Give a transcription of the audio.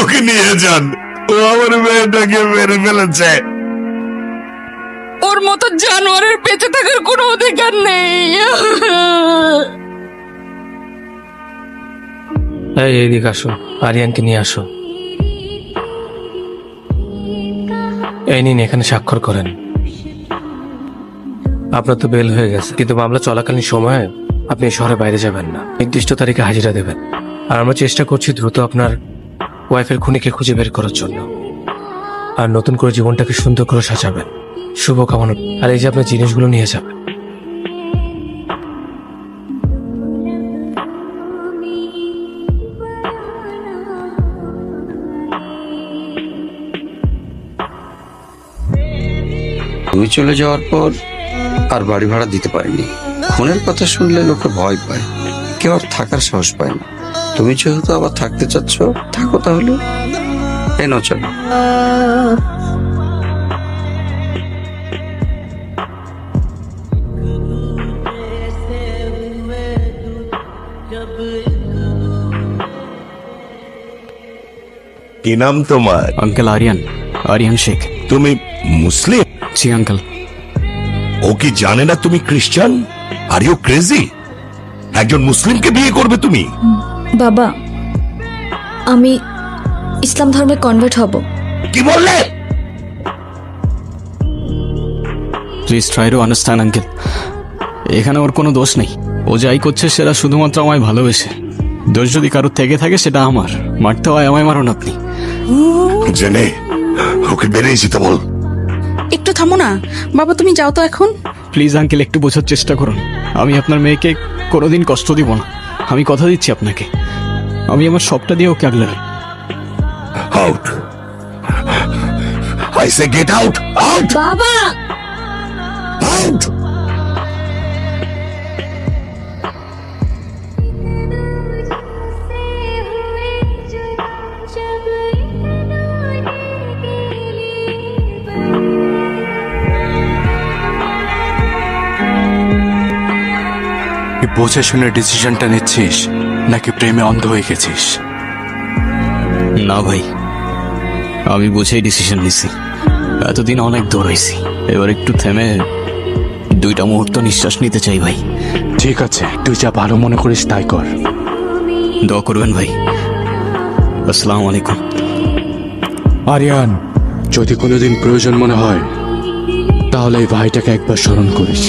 ওকে নিয়ে যান, ও আমার মেয়েটাকে মেরে ফেলেছে। ওর মতো জানোয়ারের বেঁচে থাকার কোনো অধিকার নেই। এইদিকে আসো, আরিয়ানকে নিয়ে আসো। এই নিন, এখানে স্বাক্ষর করেন। আপনার তো বেল হয়ে গেছে, কিন্তু মামলা চলাকালীন সময়ে আপনি শহরে বাইরে যাবেন না, নির্দিষ্ট তারিখে হাজিরা দেবেন। আর আমরা চেষ্টা করছি দ্রুত আপনার ওয়াইফের খুনিকে খুঁজে বের করার জন্য, আর নতুন করে জীবনটাকে সুন্দর করে সাজাবেন। শুভকামনা। আর এই যে আপনার জিনিসগুলো নিয়ে যাবেন। তুই চলে যাওয়ার পর আর বাড়ি ভাড়া দিতে পারিনি। খুনের কথা শুনলে লোকে ভয় পায়, কেউ আর থাকার সাহস পায় না। তুমি যেহেতু আবার থাকতে চাচ্ছ, থাকো তাহলে। এনো চলো। কি নাম তোমার? अंकल आर्यन, आर्यन शेख। তুমি মুসলিম? जी अंकल। ও কি জানে না তুমি খ্রিস্টান? Are you crazy? একজন মুসলিমকে বিয়ে করবে তুমি? বাবা, আমি ইসলাম ধর্মে কনভার্ট হব। কি বললে? Please try to understand uncle, এখানে ওর কোনো দোষ নেই। ও যাই করছে সেটা শুধুমাত্র আমায় ভালোবেসে। দোষ যদি কারোর থেকে থাকে সেটা আমার। মারতে হয় আমায় মারুন আপনি। জেনে ওকে বেরিয়ে যেতে বল। একটু থামো না বাবা, তুমি যাও তো এখন। প্লিজ আঙ্কেল, একটু বোঝার চেষ্টা করুন। আমি আপনার মেয়েকে কোনোদিন কষ্ট দিব না, আমি কথা দিচ্ছি আপনাকে। আমি আমার সবটা দিয়ে ওকে আগলে রাখবো। Out, I say get out, out, বাবা, আউট। বুঝে শুনে ডিসিশনটা নিচ্ছিস নাকি প্রেমে অন্ধ হয়ে গেছিস? না ভাই, আমি বুঝেই ডিসিশন নিছি। এতদিন অনেক দৌড়াইছি, এবার একটু থেমে 2টা মুহূর্ত নিঃশ্বাস নিতে চাই ভাই। ঠিক আছে, তুই যা ভালো মনে করিস তাই কর। দোয়া করবেন ভাই। আসসালামু আলাইকুম। আরিয়ান, যদি কোনোদিন প্রয়োজন মনে হয় তাহলে এই ভাইটাকে একবার স্মরণ করিস।